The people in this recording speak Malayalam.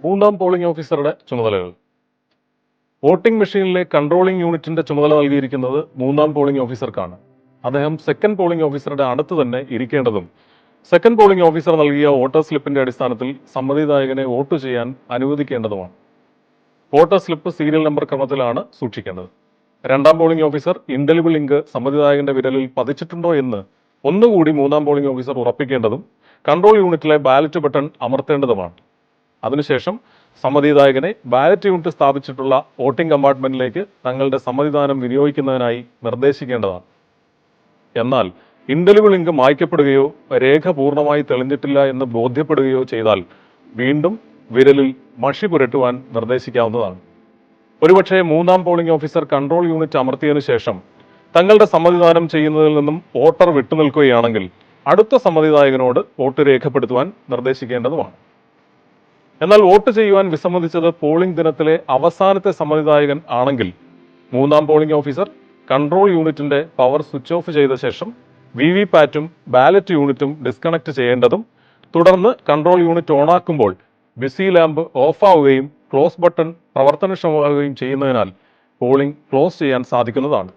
മൂന്നാം പോളിംഗ് ഓഫീസറുടെ ചുമതലകൾ. വോട്ടിംഗ് മെഷീനിലെ കൺട്രോളിംഗ് യൂണിറ്റിന്റെ ചുമതല നൽകിയിരിക്കുന്നത് മൂന്നാം പോളിംഗ് ഓഫീസർക്കാണ്. അദ്ദേഹം സെക്കൻഡ് പോളിംഗ് ഓഫീസറുടെ അടുത്ത് തന്നെ ഇരിക്കേണ്ടതും സെക്കൻഡ് പോളിംഗ് ഓഫീസർ നൽകിയ വോട്ടർ സ്ലിപ്പിന്റെ അടിസ്ഥാനത്തിൽ സമ്മതിദായകനെ വോട്ട് ചെയ്യാൻ അനുവദിക്കേണ്ടതുമാണ്. വോട്ടർ സ്ലിപ്പ് സീരിയൽ നമ്പർ ക്രമത്തിലാണ് സൂക്ഷിക്കേണ്ടത്. രണ്ടാം പോളിംഗ് ഓഫീസർ ഇൻഡെലിബിൾ ഇങ്ക് സമ്മതിദായകന്റെ വിരലിൽ പതിച്ചിട്ടുണ്ടോ എന്ന് ഒന്നുകൂടി മൂന്നാം പോളിംഗ് ഓഫീസർ ഉറപ്പിക്കേണ്ടതും കൺട്രോൾ യൂണിറ്റിലെ ബാലറ്റ് ബട്ടൺ അമർത്തേണ്ടതുമാണ്. അതിനുശേഷം സമ്മതിദായകനെ ബാലറ്റ് യൂണിറ്റ് സ്ഥാപിച്ചിട്ടുള്ള വോട്ടിംഗ് കമ്പാർട്ട്മെന്റിലേക്ക് തങ്ങളുടെ സമ്മതിദാനം വിനിയോഗിക്കുന്നതിനായി നിർദ്ദേശിക്കേണ്ടതാണ്. എന്നാൽ ഇൻഡെലിബിൾ ഇങ്ക് മായ്ക്കപ്പെടുകയോ രേഖ പൂർണ്ണമായി തെളിഞ്ഞിട്ടില്ല എന്ന് ബോധ്യപ്പെടുകയോ ചെയ്താൽ വീണ്ടും വിരലിൽ മഷി പുരട്ടുവാൻ നിർദ്ദേശിക്കാവുന്നതാണ്. ഒരുപക്ഷെ മൂന്നാം പോളിംഗ് ഓഫീസർ കൺട്രോൾ യൂണിറ്റ് അമർത്തിയതിനു ശേഷം തങ്ങളുടെ സമ്മതിദാനം ചെയ്യുന്നതിൽ നിന്നും വോട്ടർ വിട്ടുനിൽക്കുകയാണെങ്കിൽ അടുത്ത സമ്മതിദായകനോട് വോട്ട് രേഖപ്പെടുത്തുവാൻ നിർദ്ദേശിക്കേണ്ടതുമാണ്. എന്നാൽ വോട്ട് ചെയ്യുവാൻ വിസമ്മതിച്ചത് പോളിംഗ് ദിനത്തിലെ അവസാനത്തെ സമ്മതിദായകൻ ആണെങ്കിൽ മൂന്നാം പോളിംഗ് ഓഫീസർ കൺട്രോൾ യൂണിറ്റിന്റെ പവർ സ്വിച്ച് ഓഫ് ചെയ്ത ശേഷം VVPAT-ഉം ബാലറ്റ് യൂണിറ്റും ഡിസ്കണക്ട് ചെയ്യേണ്ടതും തുടർന്ന് കൺട്രോൾ യൂണിറ്റ് ഓണാക്കുമ്പോൾ ബിസി ലാമ്പ് ഓഫാവുകയും ക്ലോസ് ബട്ടൺ പ്രവർത്തനക്ഷമമാവുകയും ചെയ്യുന്നതിനാൽ പോളിംഗ് ക്ലോസ് ചെയ്യാൻ സാധിക്കുന്നതാണ്.